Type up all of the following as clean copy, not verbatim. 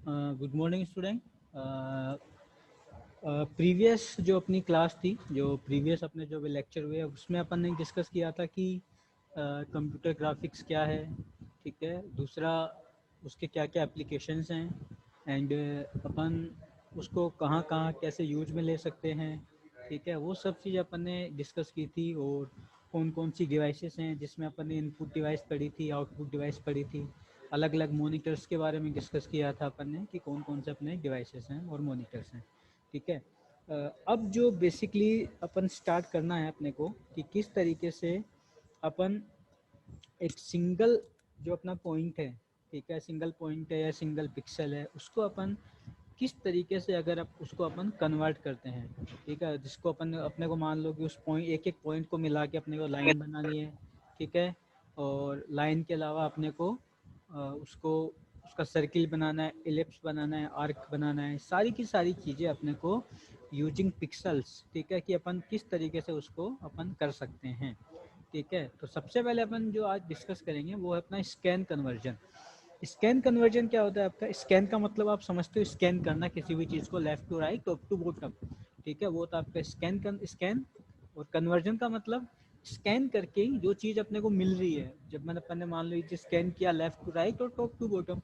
Good morning student. Previous जो अपनी class थी, जो प्रीवियस अपने जो भी लेक्चर हुए उसमें अपन ने डिस्कस किया था कि कंप्यूटर ग्राफिक्स क्या है, ठीक है। दूसरा उसके क्या क्या एप्लीकेशंस हैं एंड अपन उसको कहाँ कहाँ कैसे यूज में ले सकते हैं, ठीक है। वो सब चीज़ अपन ने डिस्कस की थी। और कौन कौन सी डिवाइसेस हैं जिसमें अपन ने इनपुट डिवाइस पढ़ी थी, आउटपुट डिवाइस पढ़ी थी। अलग अलग मोनीटर्स के बारे में डिस्कस किया था अपन ने कि कौन कौन से अपने डिवाइसेस हैं और मोनीटर्स हैं, ठीक है। अब जो बेसिकली अपन स्टार्ट करना है अपने को कि किस तरीके से अपन एक सिंगल जो अपना पॉइंट है, ठीक है, सिंगल पॉइंट है या सिंगल पिक्सल है, उसको अपन किस तरीके से अगर आप उसको अपन कन्वर्ट करते हैं, ठीक है। जिसको अपन अपने को मान लो कि उस पॉइंट एक एक पॉइंट को मिला के अपने को लाइन बनानी है, ठीक है। और लाइन के अलावा अपने को उसको उसका सर्किल बनाना है, इलिप्स बनाना है, आर्क बनाना है, सारी की सारी चीज़ें अपने को यूजिंग पिक्सल्स, ठीक है, कि अपन किस तरीके से उसको अपन कर सकते हैं, ठीक है। तो सबसे पहले अपन जो आज डिस्कस करेंगे वो है अपना स्कैन कन्वर्जन। स्कैन कन्वर्जन क्या होता है आपका? स्कैन का मतलब आप समझते हो, स्कैन करना किसी भी चीज़ को left to right, top to bottom, ठीक है। वो तो आपका स्कैन। और कन्वर्जन का मतलब स्कैन करके ही जो चीज़ अपने को मिल रही है, जब मैंने अपन ने मान लो स्कैन किया लेफ्ट टू राइट और टॉप टू बॉटम,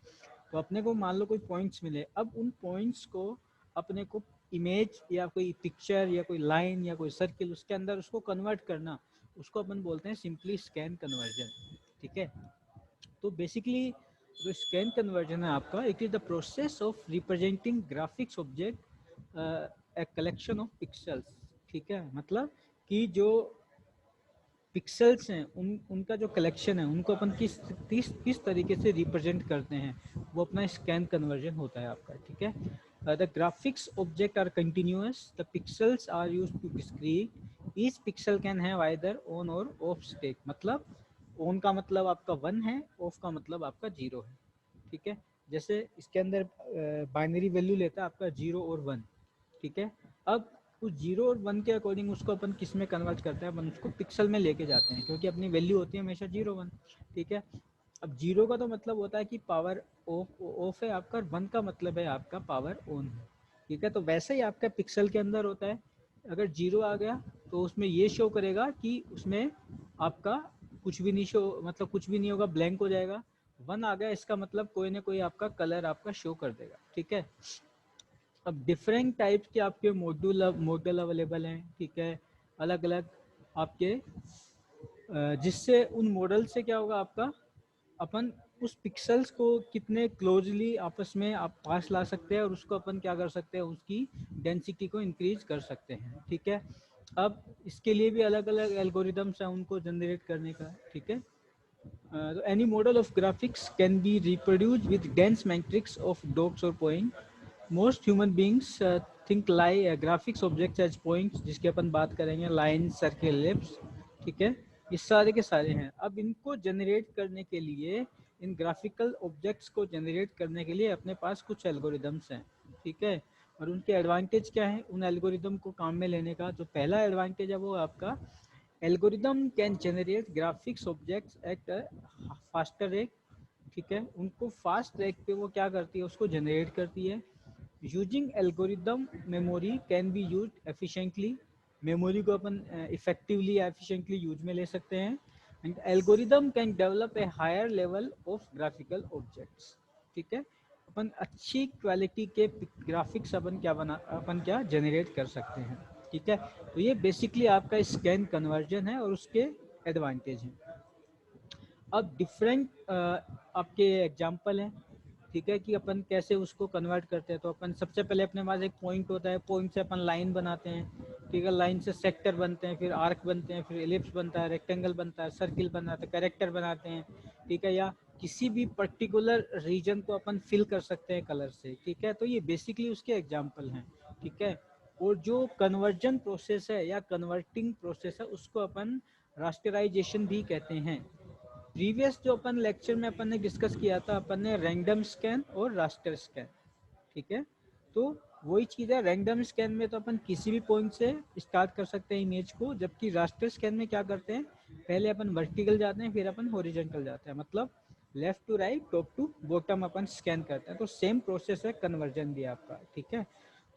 तो अपने को मान लो कोई पॉइंट्स मिले। अब उन पॉइंट्स को अपने को इमेज या कोई पिक्चर या कोई लाइन या कोई सर्किल उसके अंदर उसको कन्वर्ट करना, उसको अपन बोलते हैं सिंपली स्कैन कन्वर्जन, ठीक है। तो बेसिकली जो स्कैन कन्वर्जन है आपका, it is the process of representing graphics object a collection of pixels, ठीक है। मतलब कि जो पिक्सल्स हैं उनका जो कलेक्शन है उनको अपन किस तरीके से रिप्रेजेंट करते हैं, वो अपना स्कैन कन्वर्जन होता है आपका, ठीक है। The graphics object are continuous, the pixels are use to discrete, each pixel can have either on और ऑफ स्टेट। मतलब ऑन का मतलब आपका 1 है, ऑफ का मतलब आपका 0 है, ठीक है। जैसे इसके अंदर बाइनरी वैल्यू लेता है आपका 0 और 1, ठीक है। अब उस 0 और 1 के अकॉर्डिंग उसको अपन किस में कन्वर्ट करते हैं, अपन उसको पिक्सल में लेके जाते हैं, क्योंकि अपनी वैल्यू होती है हमेशा 0 1, ठीक है। अब 0 का तो मतलब होता है कि पावर ऑफ ऑफ है आपका, 1 का मतलब है आपका पावर ऑन है, ठीक है। तो वैसे ही आपका पिक्सल के अंदर होता है, अगर 0 आ गया तो उसमें ये शो करेगा कि उसमें आपका कुछ भी नहीं शो, मतलब कुछ भी नहीं होगा, ब्लैंक हो जाएगा। 1 आ गया इसका मतलब कोई ना कोई आपका कलर आपका शो कर देगा, ठीक है। अब डिफरेंट टाइप्स के आपके मॉडल अवेलेबल हैं, ठीक है, अलग अलग आपके, जिससे उन मॉडल से क्या होगा आपका, अपन उस पिक्सल्स को कितने क्लोजली आपस में आप पास ला सकते हैं और उसको अपन क्या कर सकते हैं, उसकी डेंसिटी को इंक्रीज कर सकते हैं, ठीक है। अब इसके लिए भी अलग अलग एल्गोरिदम्स हैं उनको जनरेट करने का, ठीक है। Any model of graphics can be reproduced with dense matrix of dots or point. Most human beings think like graphics objects as points, जिसकी अपन बात करेंगे लाइन, सर्किल, एलिप्स, ठीक है। ये सारे के सारे हैं। अब इनको जनरेट करने के लिए, इन ग्राफिकल ऑब्जेक्ट्स को जनरेट करने के लिए अपने पास कुछ एल्गोरिदम्स हैं, ठीक है। और उनके एडवांटेज क्या है उन एल्गोरिदम को काम में लेने का? जो पहला एडवांटेज है वो आपका, algorithm can generate graphics objects eight faster rate, ठीक है। उनको फास्ट रेट पे वो क्या करती है, उसको जनरेट करती है। Using algorithm memory can be use efficiently, memory को अपन इफेक्टिवली एफिशिएंटली यूज में ले सकते हैं। And algorithm can develop a higher level of graphical objects, ठीक है। अपन अच्छी क्वालिटी के ग्राफिक्स अपन क्या जनरेट कर सकते हैं, ठीक है। तो ये बेसिकली आपका स्कैन कन्वर्जन है और उसके एडवांटेज हैं। अब डिफरेंट आपके एग्जांपल हैं, ठीक है, कि अपन कैसे उसको कन्वर्ट करते हैं। तो अपन सबसे पहले अपने पास एक पॉइंट होता है, पॉइंट से अपन लाइन बनाते हैं, ठीक है। लाइन से सेक्टर बनते हैं, फिर आर्क बनते हैं, फिर एलिप्स बनता है, रेक्टेंगल बनता है, सर्किल बनाते हैं, कैरेक्टर बनाते हैं, ठीक है। या किसी भी पर्टिकुलर रीजन को अपन फिल कर सकते हैं कलर से, ठीक है। तो ये बेसिकली उसके एग्जाम्पल हैं, ठीक है। और जो कन्वर्जन प्रोसेस है या कन्वर्टिंग प्रोसेस है उसको अपन रास्टराइजेशन भी कहते हैं। प्रीवियस जो अपन लेक्चर में अपन ने डिस्कस किया था, अपन ने रैंडम स्कैन और रास्टर स्कैन, ठीक है। तो वही चीज़ है, रैंडम स्कैन में तो अपन किसी भी पॉइंट से स्टार्ट कर सकते हैं इमेज को, जबकि रास्टर स्कैन में क्या करते हैं, पहले अपन वर्टिकल जाते हैं फिर अपन हॉरिजॉन्टल जाते हैं। मतलब left to right, top to bottom अपन स्कैन करते हैं। तो सेम प्रोसेस है कन्वर्जन भी आपका, ठीक है।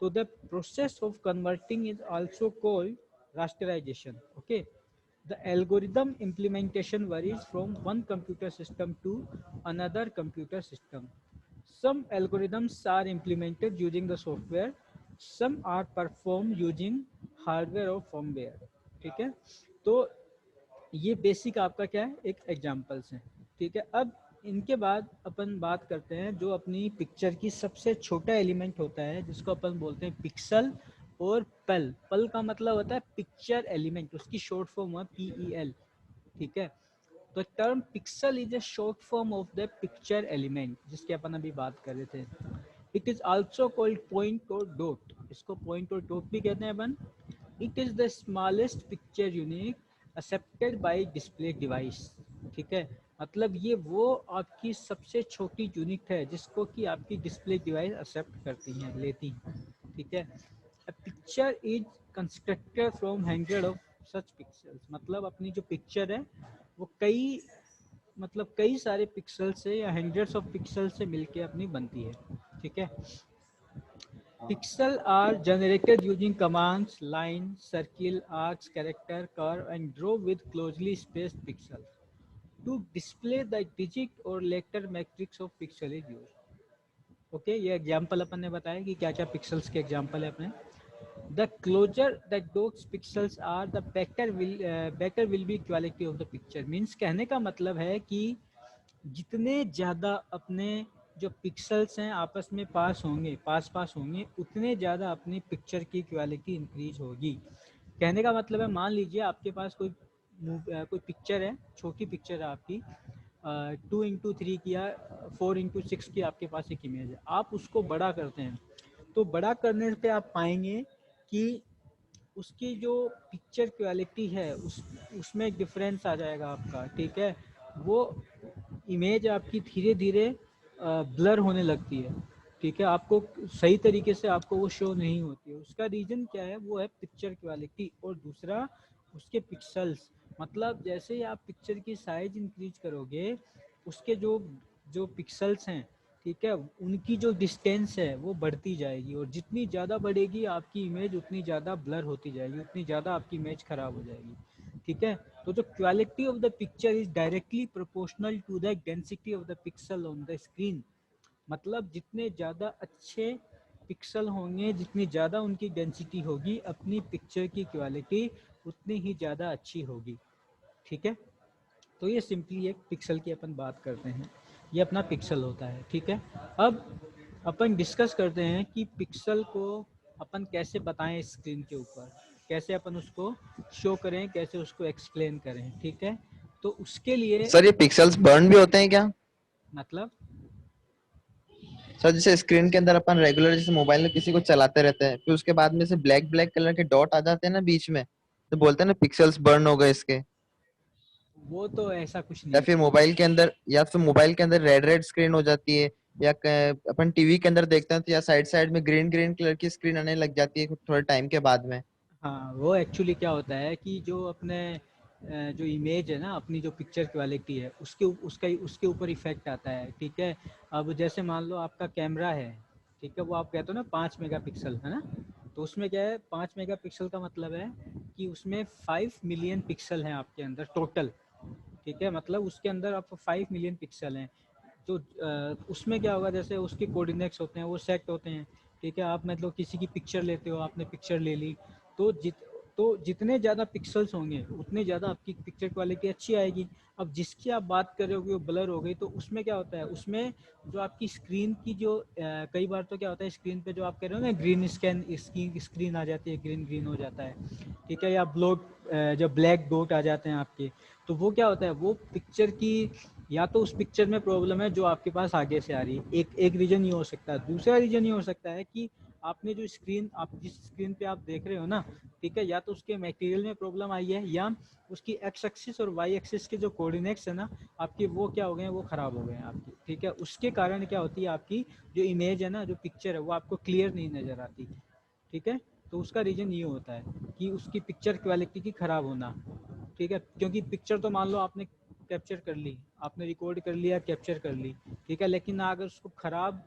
तो the process of converting is also called rasterisation, okay. The algorithm implementation varies from one computer system to another computer system. Some algorithms are implemented using the software, some are performed using hardware or firmware, ठीक है। तो ये basic आपका क्या है, एक examples हैं, ठीक है। अब इनके बाद अपन बात करते हैं जो अपनी पिक्चर की सबसे छोटा एलिमेंट होता है, जिसको अपन बोलते हैं पिक्सल और पल। पल का मतलब होता है पिक्चर एलिमेंट, उसकी शॉर्ट फॉर्म है PEL, ठीक है। तो term pixel is a short form of the picture element, जिसकी अपन अभी बात कर रहे थे। It is also called point और डॉट, इसको पॉइंट और डॉट भी कहते हैं अपन। It is the smallest picture unit accepted by display device, ठीक है। मतलब ये वो आपकी सबसे छोटी यूनिट है जिसको कि आपकी डिस्प्ले डिवाइस एक्सेप्ट करती हैं, लेती हैं, ठीक है। A picture is constructed from hundred of such pixels, मतलब अपनी जो पिक्चर है वो कई सारे पिक्सल से या हंड्रेड्स ऑफ पिक्सल से मिलके अपनी बनती है, ठीक है। Pixels are generated using commands, line, circle, arcs, character, curve, and draw with closely spaced pixels. To display the digit or letter matrix of pixel is used. Okay, ये example अपन ने बताया कि क्या क्या पिक्सल्स के एग्जाम्पल है अपने। The closer that those pixels are, the better will be quality of the picture. Means कहने का मतलब है कि जितने ज़्यादा अपने जो पिक्सल्स हैं आपस में पास होंगे उतने ज़्यादा अपनी पिक्चर की क्वालिटी इंक्रीज होगी। कहने का मतलब है, मान लीजिए आपके पास कोई पिक्चर है, छोटी पिक्चर है आपकी, 2x3 की या 4x6 की आपके पास एक इमेज है, आप उसको बड़ा करते हैं, तो बड़ा करने पे आप पाएंगे कि उसकी जो पिक्चर क्वालिटी है उसमें एक डिफरेंस आ जाएगा आपका, ठीक है। वो इमेज आपकी धीरे धीरे ब्लर होने लगती है, ठीक है। आपको सही तरीके से आपको वो शो नहीं होती है। उसका रीज़न क्या है, वो है पिक्चर क्वालिटी और दूसरा उसके पिक्सल्स। मतलब जैसे ही आप पिक्चर की साइज इंक्रीज करोगे, उसके जो जो पिक्सल्स हैं, ठीक है, उनकी जो डिस्टेंस है वो बढ़ती जाएगी, और जितनी ज़्यादा बढ़ेगी आपकी इमेज उतनी ज़्यादा ब्लर होती जाएगी, उतनी ज़्यादा आपकी इमेज ख़राब हो जाएगी, ठीक है। तो जो quality of the picture is directly proportional to the density of the pixel on the screen. मतलब जितने ज़्यादा अच्छे पिक्सल होंगे, जितनी ज़्यादा उनकी डेंसिटी होगी, अपनी पिक्चर की क्वालिटी उतनी ही ज़्यादा अच्छी होगी, ठीक है। तो ये सिंपली एक पिक्सल की अपन बात करते हैं, ये अपना पिक्सल होता है, ठीक है। अब अपन डिस्कस करते हैं कि पिक्सल को अपन कैसे बताएं स्क्रीन के ऊपर, कैसे अपन उसको शो करें, कैसे उसको एक्सप्लेन करें, ठीक है। तो उसके लिए सर ये पिक्सल्स बर्न भी होते हैं क्या? मतलब सर जैसे स्क्रीन के अंदर अपन रेगुलर जैसे मोबाइल में किसी को चलाते रहते हैं, फिर उसके बाद में से ब्लैक ब्लैक कलर के डॉट आ जाते हैं ना बीच में, तो बोलते हैं ना पिक्सल्स बर्न हो गए इसके। वो तो ऐसा कुछ या नहीं फिर है। मोबाइल के अंदर रेड रेड स्क्रीन हो जाती है, या अपन टीवी के अंदर देखते हैं तो या साइड साइड में ग्रीन ग्रीन कलर की स्क्रीन आने लग जाती है थोड़े टाइम के बाद में। हाँ, वो एक्चुअली क्या होता है कि जो अपने जो इमेज है ना, अपनी जो पिक्चर क्वालिटी है उसके ऊपर इफेक्ट आता है, ठीक है। अब जैसे मान लो आपका कैमरा है, ठीक है, वो आप कहते हो ना 5 मेगापिक्सल है ना, तो उसमें क्या है, 5 मेगापिक्सल का मतलब है कि उसमें 5 मिलियन पिक्सल हैं आपके अंदर टोटल, ठीक है। मतलब उसके अंदर आपको 5 मिलियन पिक्सल हैं। तो उसमें क्या होगा, जैसे उसके कोऑर्डिनेट्स होते हैं वो सेट होते हैं, ठीक है। आप मतलब किसी की पिक्चर लेते हो, आपने पिक्चर ले ली, तो जितने ज़्यादा पिक्सल्स होंगे उतने ज़्यादा आपकी पिक्चर क्वालिटी अच्छी आएगी। अब जिसकी आप बात कर रहे हो कि वो ब्लर हो गई, तो उसमें क्या होता है, उसमें जो आपकी स्क्रीन की जो कई बार तो क्या होता है, स्क्रीन पे जो आप कह रहे हो ना ग्रीन स्क्रीन आ जाती है, ग्रीन ग्रीन हो जाता है, ठीक है, या जब ब्लैक डॉट आ जाते हैं आपके, तो वो क्या होता है, वो पिक्चर की या तो उस पिक्चर में प्रॉब्लम है जो आपके पास आगे से आ रही है, एक रीजन ये हो सकता है। दूसरा रीजन ये हो सकता है कि आपने जो जिस स्क्रीन पे आप देख रहे हो ना, ठीक है, या तो उसके मटेरियल में प्रॉब्लम आई है, या उसकी एक्स एक्सिस और वाई एक्सिस के जो कोऑर्डिनेट्स है ना आपके, वो क्या हो गए हैं, वो खराब हो गए हैं आपके, ठीक है। उसके कारण क्या होती है, आपकी जो इमेज है ना, जो पिक्चर है, वो आपको क्लियर नहीं नज़र आती, ठीक है। तो उसका रीज़न ये होता है कि उसकी पिक्चर क्वालिटी की ख़राब होना, ठीक है। क्योंकि पिक्चर तो मान लो आपने कैप्चर कर ली, आपने रिकॉर्ड कर लिया, कैप्चर कर ली, ठीक है, लेकिन अगर उसको ख़राब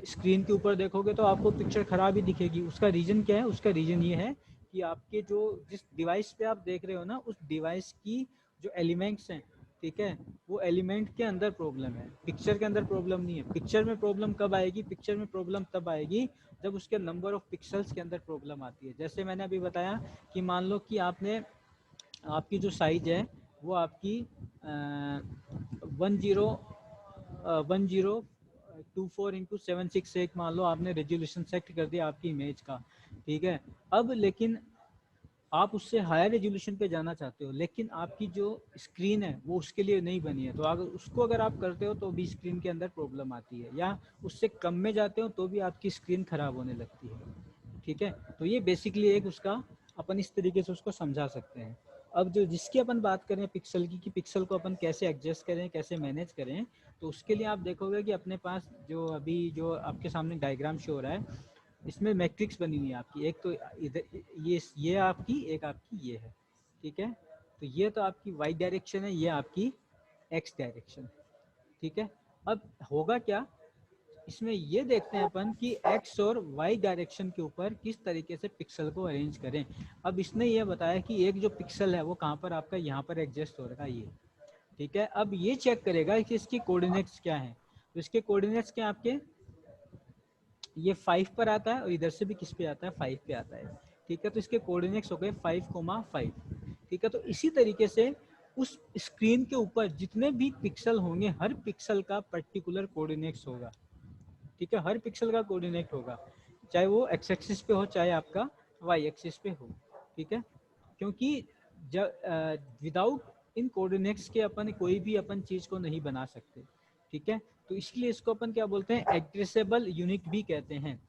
स्क्रीन के ऊपर देखोगे तो आपको पिक्चर ख़राब ही दिखेगी। उसका रीज़न क्या है? उसका रीज़न ये है कि आपके जो जिस डिवाइस पे आप देख रहे हो ना, उस डिवाइस की जो एलिमेंट्स हैं, ठीक है, वो एलिमेंट के अंदर प्रॉब्लम है, पिक्चर के अंदर प्रॉब्लम नहीं है। पिक्चर में प्रॉब्लम कब आएगी? पिक्चर में प्रॉब्लम तब आएगी जब उसके नंबर ऑफ पिक्सल्स के अंदर प्रॉब्लम आती है। जैसे मैंने अभी बताया कि मान लो कि आपकी जो साइज है वो आपकी 1024x768 मान लो आपने रेजोल्यूशन सेट कर दिया आपकी इमेज का, ठीक है। अब लेकिन आप उससे हायर रेजोल्यूशन पे जाना चाहते हो, लेकिन आपकी जो स्क्रीन है वो उसके लिए नहीं बनी है, तो अगर आप करते हो तो भी स्क्रीन के अंदर प्रॉब्लम आती है, या उससे कम में जाते हो तो भी आपकी स्क्रीन खराब होने लगती है, ठीक है। तो ये बेसिकली एक उसका अपन इस तरीके से उसको समझा सकते हैं। अब जो जिसकी अपन बात करें पिक्सल की, कि पिक्सल को अपन कैसे एडजस्ट करें, कैसे मैनेज करें, तो उसके लिए आप देखोगे कि अपने पास जो अभी जो आपके सामने डायग्राम शो हो रहा है, इसमें मैट्रिक्स बनी हुई है आपकी, एक तो इधर ये आपकी, एक आपकी ये है, ठीक है। तो ये तो आपकी वाई डायरेक्शन है, ये आपकी एक्स डायरेक्शन, ठीक है। अब होगा क्या, इसमें ये देखते हैं अपन कि एक्स और वाई डायरेक्शन के ऊपर किस तरीके से पिक्सल को अरेंज करें। अब इसने ये बताया कि एक जो पिक्सल है वो कहाँ पर आपका यहाँ पर एडजस्ट हो रहा है, ये, ठीक है। अब ये चेक करेगा कि इसकी कोऑर्डिनेट्स क्या हैं, तो इसके कोऑर्डिनेट्स क्या आपके, ये 5 पर आता है और इधर से भी किस पे आता है, 5 पे आता है, ठीक है। तो इसके कोऑर्डिनेट्स हो गए 5,5, ठीक है। तो इसी तरीके से उस स्क्रीन के ऊपर जितने भी पिक्सल होंगे, हर पिक्सल का पर्टिकुलर कोऑर्डिनेट्स होगा, ठीक है, हर पिक्सल का कोऑर्डिनेट होगा, चाहे वो एक्स एक्सिस पे हो चाहे आपका वाई एक्सिस पे हो, ठीक है। क्योंकि विदाउट इन कोऑर्डिनेट्स के अपन कोई भी अपन चीज को नहीं बना सकते, ठीक है। तो इसलिए इसको अपन क्या बोलते हैं, एड्रेसेबल यूनिट भी कहते हैं।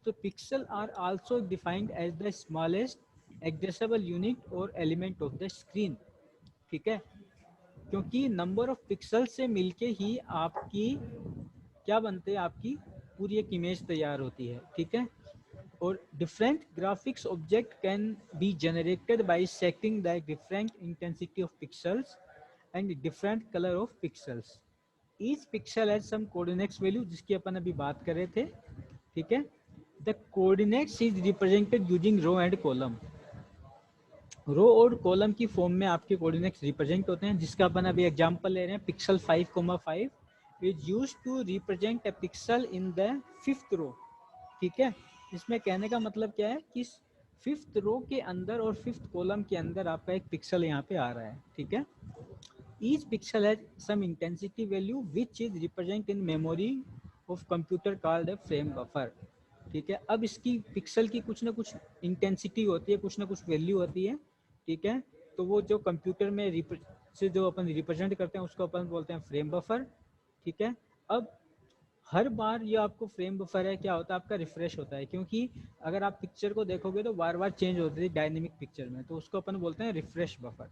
तो pixel are also defined as the smallest addressable unit और एलिमेंट ऑफ द स्क्रीन, ठीक है। क्योंकि नंबर ऑफ पिक्सल से मिलके ही आपकी क्या बनते हैं, आपकी पूरी एक इमेज तैयार होती है, ठीक है। और different graphics object can be generated by setting the different intensity of pixels and different colour of pixels. Each pixel has some coordinates value, जिसकी अपन अभी बात कर रहे थे, ठीक है। The coordinates is represented using row and column. Row और कॉलम की फॉर्म में आपके कोऑर्डिनेट्स रिप्रेजेंट होते हैं, जिसका अपन अभी एग्जांपल ले रहे हैं, pixel 5,5 is used to represent a pixel in the 5th row, ठीक है। इसमें कहने का मतलब क्या है कि 5th रो के अंदर और 5th कॉलम के अंदर आपका एक पिक्सल यहाँ पे आ रहा है, ठीक है। Each pixel has some intensity value which is represent in memory of computer called a frame buffer, ठीक है। अब इसकी पिक्सल की कुछ ना कुछ इंटेंसिटी होती है, कुछ ना कुछ वैल्यू होती है, ठीक है। तो वो जो कंप्यूटर में से जो अपन रिप्रेजेंट करते हैं उसको अपन बोलते हैं फ्रेम बफर, ठीक है। अब हर बार ये आपको फ्रेम बफर है क्या होता है, आपका रिफ्रेश होता है, क्योंकि अगर आप पिक्चर को देखोगे तो बार बार चेंज होती है डायनेमिक पिक्चर में, तो उसको अपन बोलते हैं रिफ्रेश बफर,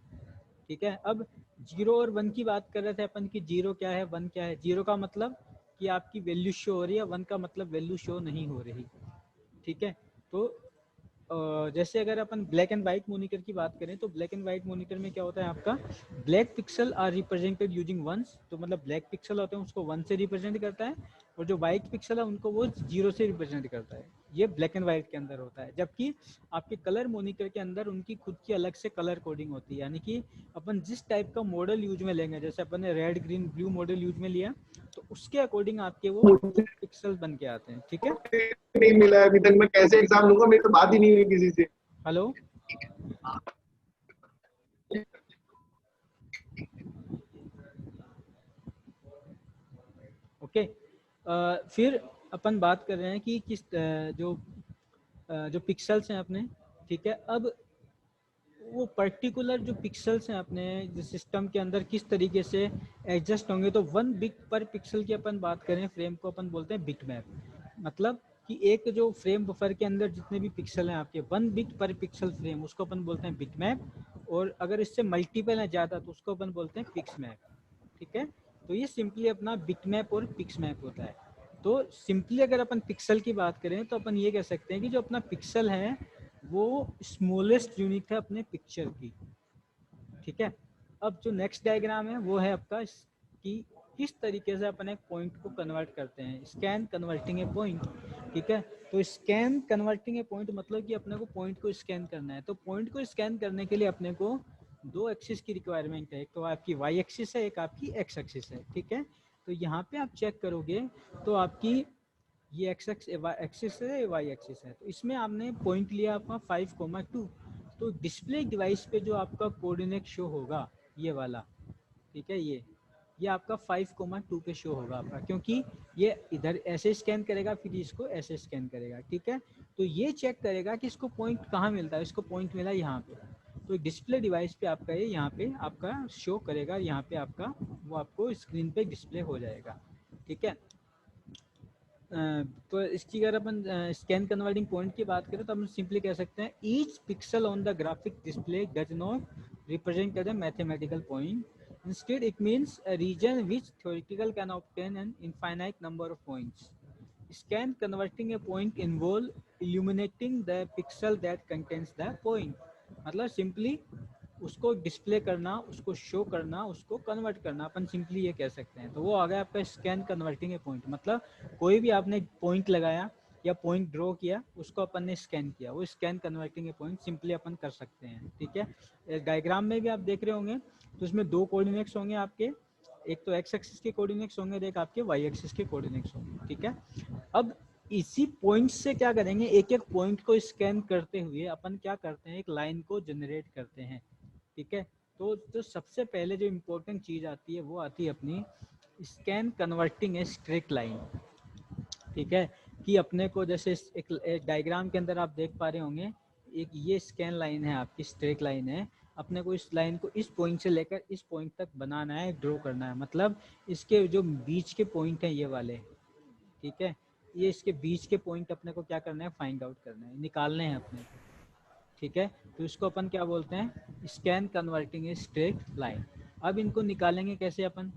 ठीक है। अब 0 और 1 की बात कर रहे थे अपन की, 0 क्या है 1 क्या है। 0 का मतलब कि आपकी वैल्यू शो हो रही है, 1 का मतलब वैल्यू शो नहीं हो रही, ठीक है। तो जैसे अगर अपन ब्लैक एंड व्हाइट मॉनिटर की बात करें तो ब्लैक एंड व्हाइट मॉनिटर में क्या होता है, आपका black pixel are represented using ones, तो मतलब ब्लैक पिक्सल होते हैं उसको 1 से रिप्रेजेंट करता है, और जो व्हाइट पिक्सल है उनको वो 0 से रिप्रेजेंट करता है। ये ब्लैक एंड व्हाइट के अंदर होता है, जबकि आपके कलर मॉनिटर के अंदर उनकी खुद की अलग से कलर कोडिंग होती है, यानी कि अपन जिस टाइप का मॉडल यूज में लेंगे, जैसे अपन ने red green blue model use में लिया तो उसके अकॉर्डिंग आपके वो मुझे पिक्सल बन के आते हैं, ठीक है। नहीं मिला है अभी तक, मैं कैसे एग्जाम लूंगा, मेरी तो बात ही नहीं हुई किसी से। Hello, okay. फिर अपन बात कर रहे हैं कि किस जो पिक्सल्स हैं अपने, ठीक है। अब वो पर्टिकुलर जो पिक्सल्स हैं अपने जो सिस्टम के अंदर किस तरीके से एडजस्ट होंगे, तो 1 बिट पर पिक्सल की अपन बात करें, फ्रेम को अपन बोलते हैं बिट मैप। मतलब कि एक जो फ्रेम बफर के अंदर जितने भी पिक्सल हैं आपके 1 बिट पर पिक्सल फ्रेम, उसको अपन बोलते हैं बिट मैप, और अगर इससे मल्टीपल है ज़्यादा तो उसको अपन बोलते हैं पिक्स मैप, ठीक है। तो ये सिंपली अपना बिट मैप और पिक्स मैप होता है। तो सिंपली अगर अपन पिक्सल की बात करें तो अपन ये कह सकते हैं कि जो अपना पिक्सल है वो स्मॉलेस्ट यूनिट है अपने पिक्चर की, ठीक है। अब जो नेक्स्ट डायग्राम है वो है आपका कि किस तरीके से अपन एक पॉइंट को कन्वर्ट करते हैं, स्कैन कन्वर्टिंग ए पॉइंट। ठीक है, तो स्कैन कन्वर्टिंग ए पॉइंट मतलब कि अपने को पॉइंट को स्कैन करना है। तो पॉइंट को स्कैन करने के लिए अपने को दो एक्सिस की रिक्वायरमेंट है, एक तो आपकी वाई एक्सिस है, एक आपकी एक्स एक्सिस है। ठीक है, तो यहाँ पे आप चेक करोगे तो आपकी ये एक्स एक्सिस है, वाई एक्सिस है। तो इसमें आपने पॉइंट लिया आपका 5,2। तो डिस्प्ले डिवाइस पे जो आपका कोऑर्डिनेट शो होगा ये वाला, ठीक है, ये आपका 5,2 पे शो होगा आपका, क्योंकि ये इधर ऐसे स्कैन करेगा फिर इसको ऐसे स्कैन करेगा। ठीक है, तो ये चेक करेगा कि इसको पॉइंट कहाँ मिलता है, इसको पॉइंट मिला यहाँ पे। तो डिस्प्ले डिवाइस पे आपका ये यहाँ पे आपका शो करेगा, यहाँ पे आपका वो आपको स्क्रीन पे डिस्प्ले हो जाएगा। ठीक है, तो इसकी अगर अपन स्कैन कन्वर्टिंग पॉइंट की बात करें तो हम सिंपली कह सकते हैं each pixel on the graphic display does not represent as a mathematical point, instead it means a region which theoretical can obtain an infinite number of points. Scan converting a point involve illuminating the pixel that contains the point. मतलब simply उसको display करना, उसको show करना, उसको convert करना, अपन simply ये कह सकते हैं। तो वो आ गया आपका स्कैन कन्वर्टिंग ए पॉइंट। मतलब कोई भी आपने पॉइंट लगाया या पॉइंट ड्रॉ किया, उसको अपन ने स्कैन किया, वो स्कैन कन्वर्टिंग ए पॉइंट सिंपली अपन कर सकते हैं। ठीक है, डायग्राम में भी आप देख रहे होंगे तो इसमें दो कोऑर्डिनेट्स होंगे आपके, एक तो एक्स एक्सिस के कोऑर्डिनेट्स होंगे और एक आपके वाई एक्सिस के कोऑर्डिनेट्स होंगे। ठीक है, अब इसी पॉइंट से क्या करेंगे, एक एक पॉइंट को स्कैन करते हुए अपन क्या करते हैं, एक लाइन को जनरेट करते हैं। ठीक है, तो सबसे पहले जो इम्पोर्टेंट चीज़ आती है वो आती है अपनी scan converting a straight line. ठीक है, कि अपने को जैसे एक डायग्राम के अंदर आप देख पा रहे होंगे, एक ये स्कैन लाइन है आपकी, स्ट्रेट लाइन है। अपने को इस लाइन को इस पॉइंट से लेकर इस पॉइंट तक बनाना है, ड्रॉ करना है। मतलब इसके जो बीच के पॉइंट हैं ये वाले, ठीक है, ये इसके बीच के पॉइंट अपने को क्या करना है, फाइंड आउट करना है, निकालने हैं अपने को। ठीक है, तो इसको अपन क्या बोलते हैं, scan converting a straight line. अब इनको निकालेंगे कैसे अपन।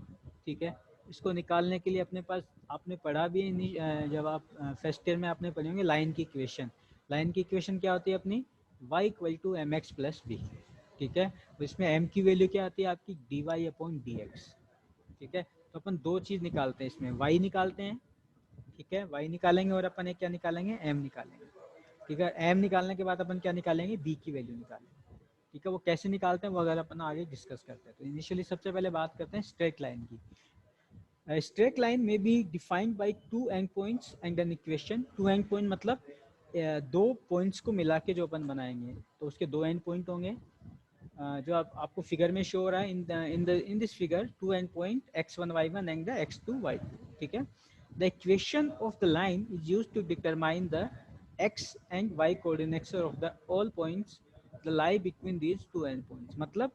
ठीक है, इसको निकालने के लिए अपने पास आपने पढ़ा भी है, जब आप फर्स्ट ईयर में आपने पढ़े होंगे लाइन की इक्वेशन। लाइन की इक्वेशन क्या होती है अपनी, y equal to m x plus b. ठीक है, तो इसमें m की वैल्यू क्या आती है आपकी, dy अपॉन डी एक्स। ठीक है, तो अपन दो चीज़ निकालते हैं इसमें, y निकालते हैं। ठीक है, y निकालेंगे और अपन एक क्या निकालेंगे, m निकालेंगे। ठीक है, m निकालने के बाद अपन क्या निकालेंगे, b की वैल्यू निकालेंगे। ठीक है, वो कैसे निकालते हैं वो अगर अपन आगे डिस्कस करते हैं। तो इनिशियली सबसे पहले बात करते हैं स्ट्रेट लाइन की। A straight line may be defined by two endpoints and an equation. Two endpoint मतलब दो पॉइंट्स को मिला के जो अपन बनाएंगे, तो उसके दो एंड पॉइंट होंगे। जो आपको फिगर में शो हो रहा है, in this figure two end point x1 y1 and the x2 y2। ठीक है, the equation of the line is used to determine the x and y coordinates of the all points the lie between these two end points. मतलब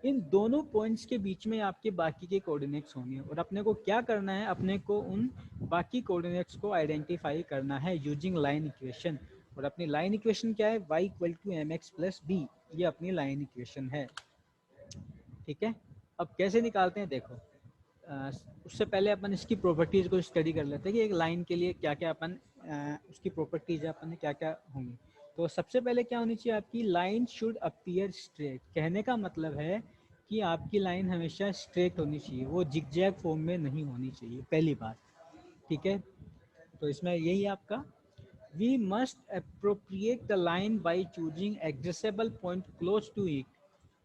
इन दोनों points के बीच में आपके बाकी के कोऑर्डिनेट्स होंगे और अपने को क्या करना है, अपने को उन बाकी कोऑर्डिनेट्स को आइडेंटिफाई करना है यूजिंग लाइन इक्वेशन। और अपनी लाइन इक्वेशन क्या है, y equal to m x plus b, ये अपनी लाइन इक्वेशन है। ठीक है, अब कैसे निकालते हैं देखो, उससे पहले अपन इसकी प्रॉपर्टीज को स्टडी कर लेते हैं कि एक लाइन के लिए क्या क्या अपन उसकी प्रॉपर्टीज अपन क्या क्या होंगी। तो सबसे पहले क्या होनी चाहिए आपकी, लाइन शुड अपीयर स्ट्रेट। कहने का मतलब है कि आपकी लाइन हमेशा स्ट्रेट होनी चाहिए, वो जिगजैग फॉर्म में नहीं होनी चाहिए, पहली बात। ठीक है, तो इसमें यही आपका we must appropriate the line by choosing addressable point close to it.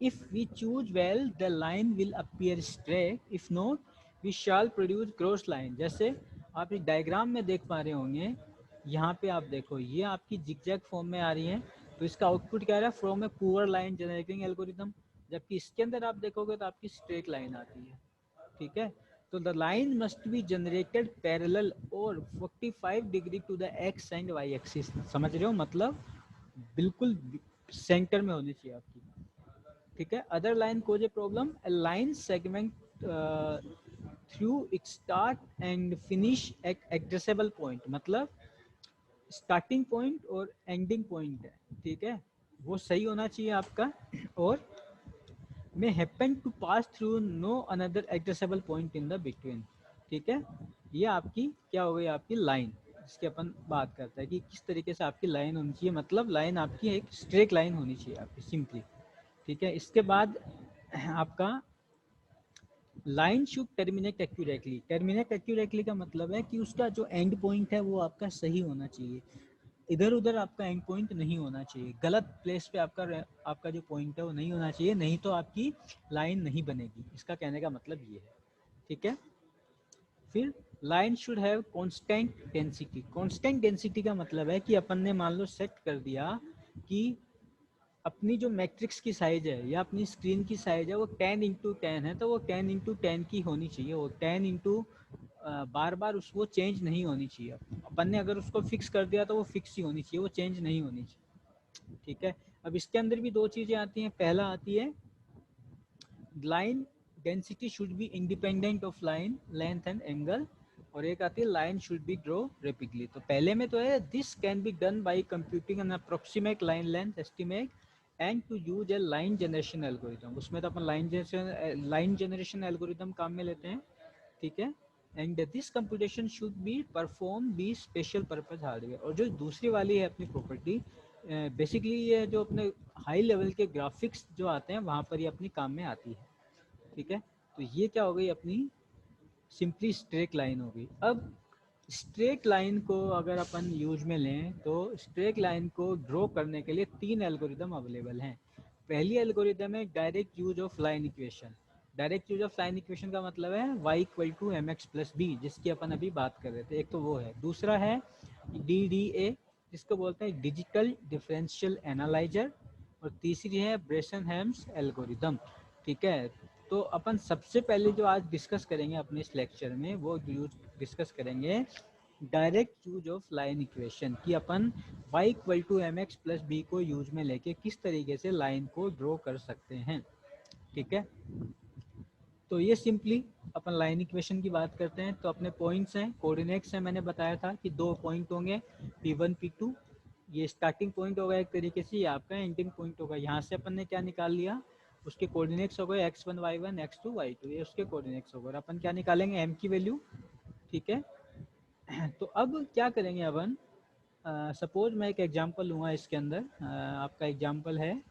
If we choose well, the line will appear straight. If not, we shall produce cross line. जैसे आप एक डायग्राम में देख पा रहे होंगे, यहाँ पे आप देखो ये आपकी जिगजैग फॉर्म में आ रही है, तो इसका आउटपुट क्या आ रहा है, from a poor line generating algorithm. जबकि इसके अंदर आप देखोगे तो आपकी स्ट्रेट लाइन आती है। ठीक है, तो the line must be generated parallel और 45 degree to the x and y axis. समझ रहे हो, मतलब बिल्कुल सेंटर में होनी चाहिए आपकी। ठीक है, other line cause a problem, a line segment through start and finish at addressable point। मतलब स्टार्टिंग पॉइंट और एंडिंग पॉइंट है, ठीक है, वो सही होना चाहिए आपका। और may happen to pass through no another addressable point in the between। ठीक है, ये आपकी क्या हो गई, आपकी लाइन, जिसकी अपन बात करते हैं कि किस तरीके से आपकी लाइन होनी चाहिए। मतलब लाइन आपकी एक स्ट्रेट लाइन होनी चाहिए आपकी सिंपली। ठीक है, इसके बाद आपका line should terminate accurately. Terminate accurately का मतलब है कि उसका जो एंड पॉइंट है वो आपका सही होना चाहिए, इधर उधर आपका एंड पॉइंट नहीं होना चाहिए, गलत प्लेस पे आपका जो पॉइंट है वो नहीं होना चाहिए, नहीं तो आपकी लाइन नहीं बनेगी। इसका कहने का मतलब ये है, ठीक है। फिर line should have constant density. Constant density का मतलब है कि अपन ने मान लो सेट कर दिया कि अपनी जो मैट्रिक्स की साइज है या अपनी स्क्रीन की साइज है वो 10x10 है, तो वो 10x10 की होनी चाहिए। वो 10 इंटू बार बार वो चेंज नहीं होनी चाहिए। अपन ने अगर उसको फिक्स कर दिया तो वो फिक्स ही होनी चाहिए, वो चेंज नहीं होनी चाहिए, ठीक है। अब इसके अंदर भी दो चीजें आती हैं। पहला आती है line density should be independent of line length and angle, और एक आती है line should be draw rapidly. तो पहले में तो है this can be done by computing an approximate line length estimate and to use a line generation algorithm. उसमें तो अपन लाइन जनरेशन एल्गोरिथम काम में लेते हैं, ठीक है। And this computation should be perform be special purpose hardware. और जो दूसरी वाली है अपनी प्रॉपर्टी, बेसिकली ये जो अपने हाई लेवल के ग्राफिक्स जो आते हैं वहाँ पर ये अपनी काम में आती है, ठीक है। तो ये क्या हो गई अपनी सिंपली स्ट्रेट लाइन हो गई। अब स्ट्रेट लाइन को अगर अपन यूज में लें तो स्ट्रेट लाइन को ड्रॉ करने के लिए 3 एल्गोरिदम अवेलेबल हैं। पहली एल्गोरिदम है direct use of line equation. Direct use of line equation का मतलब है y=mx+b, जिसकी अपन अभी बात कर रहे थे। एक तो वो है। दूसरा है DDA, जिसको बोलते हैं डिजिटल डिफरेंशियल एनालाइजर। और तीसरी है ब्रेसन-हेम्स एल्गोरिदम, ठीक है। तो अपन सबसे पहले जो आज डिस्कस करेंगे अपने इस लेक्चर में वो डिस्कस करेंगे direct use of line equation, कि अपन y=mx+b को यूज में लेके किस तरीके से लाइन को ड्रॉ कर सकते हैं, ठीक है। तो ये सिंपली अपन लाइन इक्वेशन की बात करते हैं। तो अपने पॉइंट्स हैं, कोऑर्डिनेट्स हैं। मैंने बताया था कि 2 पॉइंट होंगे P1 P2। ये स्टार्टिंग पॉइंट होगा एक तरीके से, ये आपका एंडिंग पॉइंट होगा। यहाँ से अपन ने क्या निकाल लिया, उसके कोऑर्डिनेट्स हो गए x1 y1 x2 y2, ये उसके कोऑर्डिनेट्स हो गए। और अपन क्या निकालेंगे, m की वैल्यू, ठीक है। तो अब क्या करेंगे अपन, सपोज मैं एक एग्जांपल लूँगा इसके अंदर। आपका एग्जांपल है,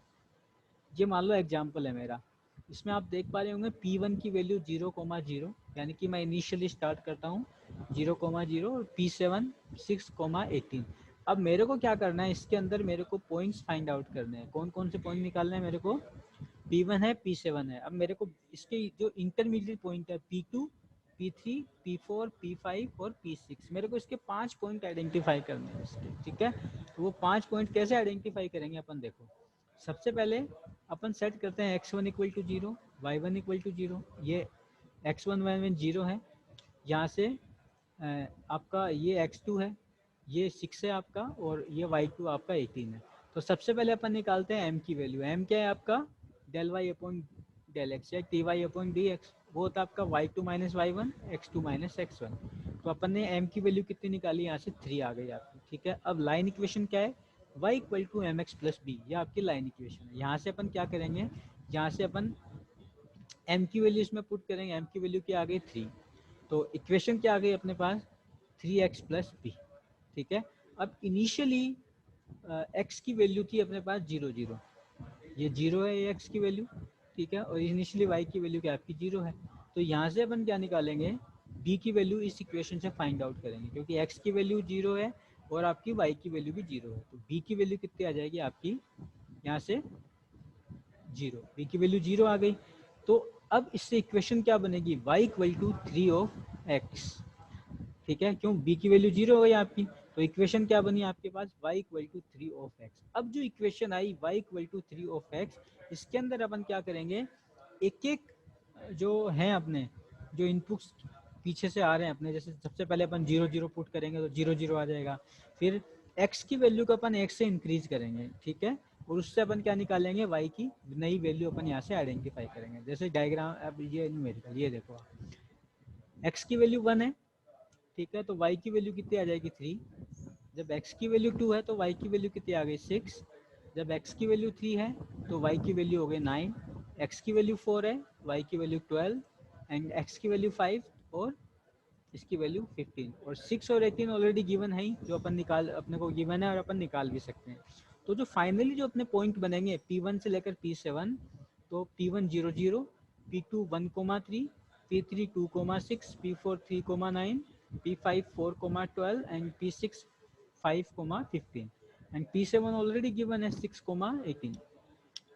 ये मान लो एग्जांपल है मेरा। इसमें आप देख पा रहे होंगे P1 की वैल्यू 0,0, यानी कि मैं इनिशियली स्टार्ट करता हूँ 0,0, और P7 6,18। अब मेरे को क्या करना है, इसके अंदर मेरे को पॉइंट्स फाइंड आउट करने हैं। कौन कौन से पॉइंट निकालने हैं मेरे को, P1 है, P7 है। अब मेरे को इसके जो इंटरमीडिएट पॉइंट है P2 P3 P4 P5 और P6, मेरे को इसके 5 पॉइंट आइडेंटिफाई करने हैं इसके, ठीक है। तो वो 5 पॉइंट कैसे आइडेंटिफाई करेंगे अपन, देखो। सबसे पहले अपन सेट करते हैं x1 = 0, y1 = 0। ये x1 y1 0 है। यहाँ से आपका ये x2 है, ये 6 है आपका, और ये y2 आपका 18 है। तो सबसे पहले अपन निकालते हैं m की वैल्यू। m क्या है आपका, ∂y/∂x या dy/dx। वो होता है आपका y2 - y1 x2 - x1। तो अपन ने m की वैल्यू कितनी निकाली, यहाँ से 3 आ गई आपकी, ठीक है। अब लाइन इक्वेशन क्या है, y=mx+b, ये आपकी लाइन इक्वेशन है। यहाँ से अपन क्या करेंगे, यहाँ से अपन m की वैल्यू इसमें पुट करेंगे। m की वैल्यू क्या आ गई, 3। तो इक्वेशन क्या आ गई अपने पास, 3x+b, ठीक है। अब इनिशियली x की वैल्यू थी अपने पास 0 0, ये 0 है ये x की वैल्यू, ठीक है। और इनिशियली y की वैल्यू क्या आपकी 0 है। तो यहाँ से अपन क्या निकालेंगे, b की वैल्यू इस इक्वेशन से फाइंड आउट करेंगे, क्योंकि x की वैल्यू 0 है और आपकी y की वैल्यू भी 0 है। तो b की वैल्यू कितनी आ जाएगी आपकी, यहाँ से 0, b की वैल्यू 0 आ गई। तो अब इससे इक्वेशन क्या बनेगी, y=3 of x, ठीक है। क्यों, b की वैल्यू 0 हो गई आपकी। तो इक्वेशन क्या बनी आपके पास, y=3 of x। अब जो equation I y=3 of x, इसके अंदर अपन क्या करेंगे, एक एक जो हैं अपने जो इनपुट्स पीछे से आ रहे हैं अपने, जैसे सबसे पहले अपन 0 0 पुट करेंगे तो 0 0 आ जाएगा। फिर x की वैल्यू को अपन 1 से इंक्रीज करेंगे, ठीक है। और उससे अपन क्या निकालेंगे, y की नई वैल्यू अपन यहाँ से आइडेंटिफाई करेंगे। जैसे डायग्राम, अब ये न्यूमेरिकल, ये देखो x की वैल्यू 1 है, ठीक है। तो y की वैल्यू कितनी आ जाएगी, 3। जब x की वैल्यू 2 है तो y की वैल्यू कितनी आ गई, 6। जब x की वैल्यू 3 है तो y की वैल्यू हो गई 9। x की वैल्यू 4 है, y की वैल्यू 12, एंड x की वैल्यू 5 और इसकी वैल्यू 15। और 6 और 18 ऑलरेडी गिवन है ही, जो अपन निकाल, अपने को गिवन है और अपन निकाल भी सकते हैं। तो जो फाइनली जो अपने पॉइंट बनेंगे P1 से लेकर P7, तो P1 0 0, P2 1,3, P3 2,6, P4 3,9, P5 4,12 and P6 5,15 and P7 already given है 6,18।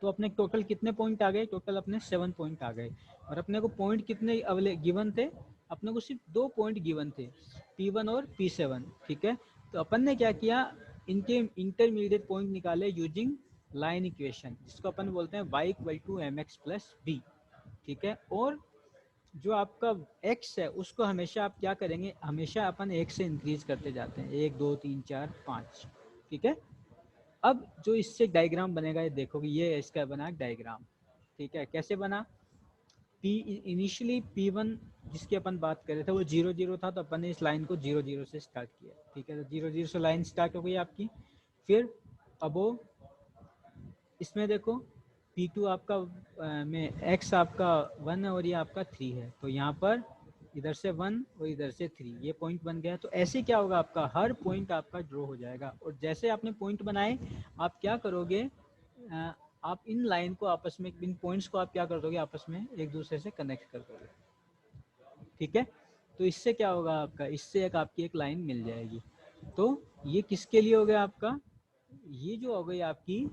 तो अपने टोटल कितने पॉइंट आ गए? टोटल अपने 7 पॉइंट आ गए। और अपने को पॉइंट कितने गिवन थे? अपने को सिर्फ 2 पॉइंट गिवन थे, P1 और P7, ठीक है। तो अपन ने क्या किया, इनके इंटरमीडिएट पॉइंट निकाले यूजिंग लाइन इक्वेशन, जिसको अपन बोलते हैं y = mx + b, ठीक है। और जो आपका x है उसको हमेशा आप क्या करेंगे, हमेशा अपन 1 से इंक्रीज करते जाते हैं, 1 2 3 4 5, ठीक है। अब जो इससे डायग्राम बनेगा ये देखोगे, ये इसका बना डायग्राम, ठीक है। कैसे बना? P इनिशियली P1 जिसकी अपन बात कर रहे थे वो 0 0 था, तो अपन ने इस लाइन को 0 0 से स्टार्ट किया, ठीक है। तो 0 0 से लाइन स्टार्ट हो गई आपकी। फिर अब वो इसमें देखो P2 आपका में x आपका 1 है और ये आपका 3 है, तो यहाँ पर इधर से 1 और इधर से 3, ये पॉइंट बन गया। तो ऐसे क्या होगा, आपका हर पॉइंट आपका ड्रॉ हो जाएगा। और जैसे आपने पॉइंट बनाए, आप क्या करोगे, आप इन लाइन को आपस में, इन पॉइंट्स को आप क्या कर दोगे, आपस में एक दूसरे से कनेक्ट कर दोगे, ठीक है। तो इससे क्या होगा आपका, इससे एक आपकी एक लाइन मिल जाएगी। तो ये किसके लिए हो गया आपका, ये जो हो गई आपकी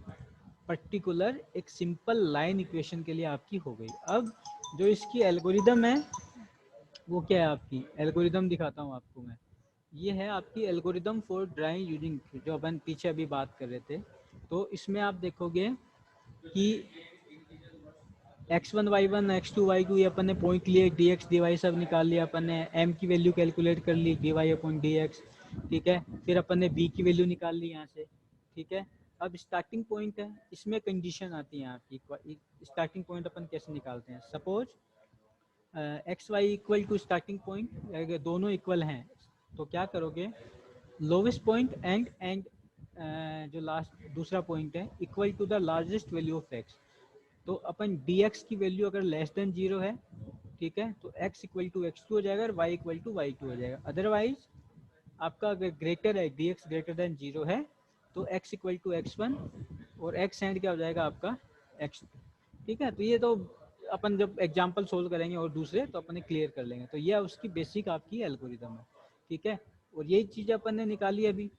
पर्टिकुलर एक सिंपल लाइन इक्वेशन के लिए आपकी हो गई। अब जो इसकी एल्गोरिदम है वो क्या है, आपकी एल्गोरिदम दिखाता हूँ आपको मैं। ये है आपकी एल्गोरिदम फॉर ड्राइंग यूजिंग, जो अपन पीछे अभी बात कर रहे थे। तो इसमें आप देखोगे कि x1 y1 x2 y2 ये अपन ने पॉइंट लिए, dx dy सब निकाल लिया अपन ने, m की वैल्यू कैलकुलेट कर ली dy/dx, ठीक है। फिर अपन ने b की वैल्यू निकाल ली यहाँ से, ठीक है। अब स्टार्टिंग पॉइंट है, इसमें कंडीशन आती है आपकी। स्टार्टिंग पॉइंट अपन कैसे निकालते हैं, suppose x Y equal to starting point, अगर दोनों इक्वल हैं तो क्या करोगे, लोवेस्ट पॉइंट एंड जो लास्ट दूसरा पॉइंट है equal to the largest value of x. तो अपन dx की वैल्यू अगर लेस देन 0 है, ठीक है, तो x = x2 हो जाएगा और y = y2 हो जाएगा। अदरवाइज आपका अगर ग्रेटर है, dx ग्रेटर देन 0 है, तो x = x1 और x एंड क्या हो जाएगा आपका x2, ठीक है। तो ये तो अपन जब एग्जांपल सोल्व करेंगे और दूसरे तो अपन क्लियर कर लेंगे। तो यह उसकी बेसिक आपकी एल्गोरिदम है, ठीक है। और यही चीज़ अपन ने निकाली, अभी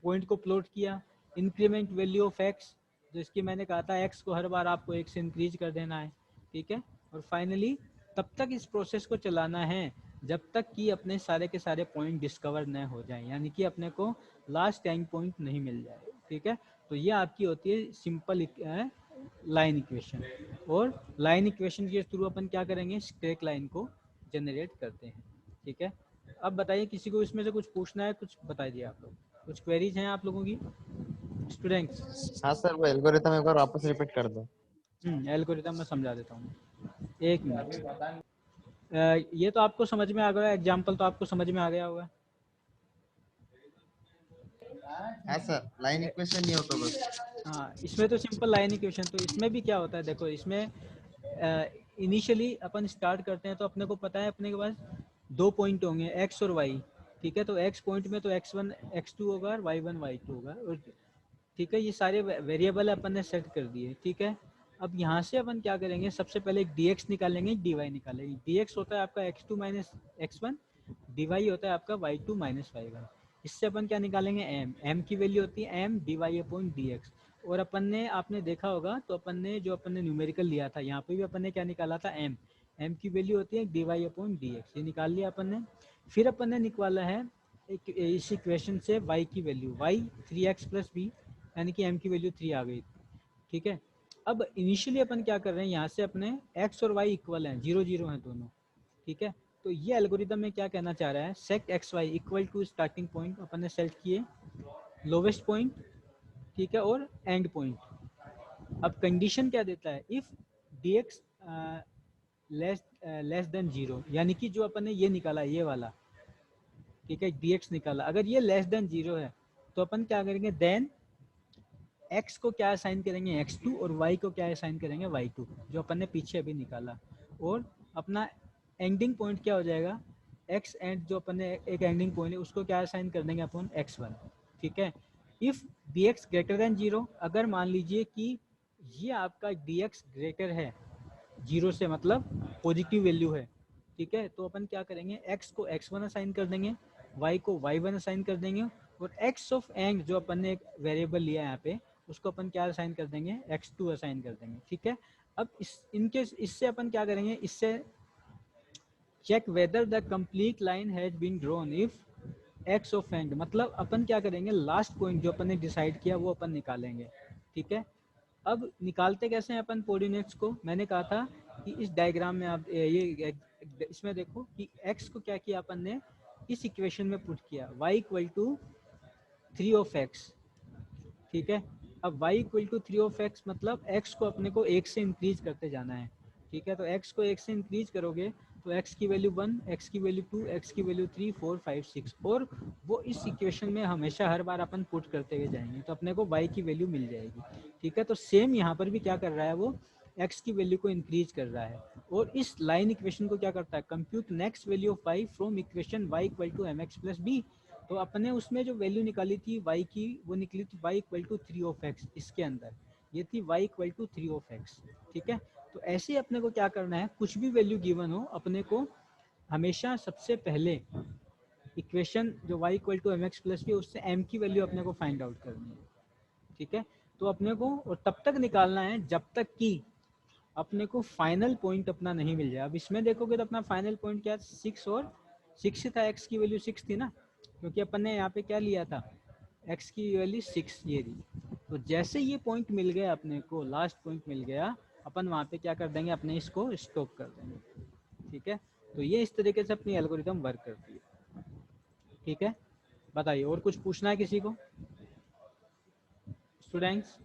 पॉइंट को प्लॉट किया, इंक्रीमेंट वैल्यू ऑफ एक्स, जो इसकी मैंने कहा था एक्स को हर बार आपको 1 से इंक्रीज कर देना है, ठीक है। और फाइनली तब तक इस प्रोसेस को चलाना है जब तक कि अपने सारे के सारे पॉइंट डिस्कवर न हो जाए, यानी कि अपने को लास्ट एंड पॉइंट नहीं मिल जाए, ठीक है। तो ये आपकी होती है सिंपल लाइन इक्वेशन। और लाइन इक्वेशन के थ्रू अपन क्या करेंगे, स्ट्रेट लाइन को जनरेट करते हैं, ठीक है। अब बताइए, किसी को इसमें से कुछ पूछना है, कुछ बताइए आप लोग, कुछ क्वेरीज हैं आप लोगों की स्टूडेंट्स? हाँ सर, वो एल्गोरिथम एक बार वापस रिपीट कर दो। एल्गोरिथम मैं समझा देता हूँ, एक मिनट। ये तो आपको समझ में आ गया, एग्जाम्पल तो आपको समझ में आ गया होगा। हाँ सर, लाइन इक्वेशन नहीं होता बस। हाँ, इसमें तो सिंपल लाइन इक्वेशन। तो इसमें भी क्या होता है, देखो इसमें इनिशियली अपन स्टार्ट करते हैं तो अपने को पता है अपने के पास 2 पॉइंट होंगे x और y, ठीक है। तो x पॉइंट में तो x1 x2 होगा और y1 y2 होगा, और ठीक है, ये सारे वेरिएबल अपन ने सेट कर दिए, ठीक है। अब यहाँ से अपन क्या करेंगे, सबसे पहले एक dx निकालेंगे, dy निकालेंगे। dx होता है आपका x2 - x1, dy होता है आपका y2 - y1। इससे अपन क्या निकालेंगे, m की वैल्यू होती है m dy/dx। और अपन ने, आपने देखा होगा, तो अपन ने जो अपन ने न्यूमेरिकल लिया था, यहाँ पे भी अपन ने क्या निकाला था, m की वैल्यू होती है dy/dx, ये निकाल लिया अपन ने। फिर अपन ने निकाला है इस इक्वेशन से y की वैल्यू, y 3x + b, यानी कि m की वैल्यू 3 आ गई, ठीक है। अब इनिशियली अपन क्या कर रहे हैं, यहाँ से अपने x और y इक्वल हैं, 0 0 हैं दोनों, ठीक है। तो ये एल्गोरिदम में क्या कहना चाह रहा है, set X Y equal to starting point अपन ने सेट किए, लोवेस्ट पॉइंट, ठीक है, और एंड पॉइंट। अब कंडीशन क्या देता है, इफ dx लेस देन 0, यानी कि जो अपन ने ये निकाला, ये वाला, ठीक है, dx निकाला, अगर ये लेस देन 0 है तो अपन क्या करेंगे, देन x को क्या असाइन करेंगे, x2, और y को क्या असाइन करेंगे, y2, जो अपन ने पीछे अभी निकाला। और अपना एंडिंग पॉइंट क्या हो जाएगा, x एंड, जो अपन ने एक एंडिंग पॉइंट है उसको क्या असाइन कर देंगे अपन, x1, ठीक है। इफ dx ग्रेटर देन 0, अगर मान लीजिए कि ये आपका dx ग्रेटर है 0 से, मतलब पॉजिटिव वैल्यू है, ठीक है। तो अपन क्या करेंगे, x को x1 असाइन कर देंगे, y को y1 असाइन कर देंगे, और x ऑफ एंड जो अपन ने एक वेरिएबल लिया है यहाँ पे, उसको अपन क्या असाइन कर देंगे, x2 असाइन कर देंगे, ठीक है। अब इनके इससे अपन क्या करेंगे, इससे check whether the complete line has been drawn if x of end, मतलब अपन क्या करेंगे, लास्ट पॉइंट जो अपन ने डिसाइड किया वो अपन निकालेंगे, ठीक है। अब निकालते कैसे हैं अपन कोऑर्डिनेट्स को, मैंने कहा था कि इस डायग्राम में आप ये इसमें देखो कि x को क्या किया अपन ने, इस इक्वेशन में पुट किया y equal to 3 of x, ठीक है। अब y equal to 3 of x मतलब x को अपने को 1 से इंक्रीज करते जाना है, ठीक है। तो x को 1 से इंक्रीज करोगे तो x की वैल्यू 1, x की वैल्यू 2, x की वैल्यू 3, 4, 5, 6, और वो इस इक्वेशन में हमेशा हर बार अपन पुट करते हुए जाएंगे तो अपने को y की वैल्यू मिल जाएगी, ठीक है। तो सेम यहाँ पर भी क्या कर रहा है, वो x की वैल्यू को इंक्रीज कर रहा है, और इस लाइन इक्वेशन को क्या करता है, compute next value of y from equation y equal to mx plus b। तो अपने उसमें जो वैल्यू निकाली थी y की, वो निकली थी y equal to 3 of x, इसके अंदर ये थी y equal to 3 of x, ठीक है। तो ऐसे ही अपने को क्या करना है, कुछ भी वैल्यू गिवन हो अपने को हमेशा सबसे पहले इक्वेशन जो y equal to m x plus b, उससे m की वैल्यू अपने को फाइंड आउट करनी है, ठीक है। तो अपने को और तब तक निकालना है जब तक कि अपने को फाइनल पॉइंट अपना नहीं मिल जाए। अब इसमें देखोगे तो अपना फाइनल पॉइंट क्या, 6 और 6 था, x की वैल्यू 6 थी ना, क्योंकि अपन ने यहाँ पे क्या लिया था, x की वैल्यू 6 ये थी। तो जैसे ये पॉइंट मिल गया अपने को, लास्ट पॉइंट मिल गया, अपन वहाँ पे क्या कर देंगे, अपने इसको स्टॉप कर देंगे, ठीक है। तो ये इस तरीके से अपनी एल्गोरिथम वर्क करती है, ठीक है। बताइए और कुछ पूछना है किसी को, स्टूडेंट्स?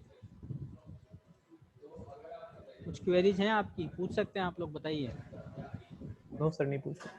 कुछ क्वेरीज हैं आपकी, पूछ सकते हैं आप लोग, बताइए। नो सर, नहीं पूछा।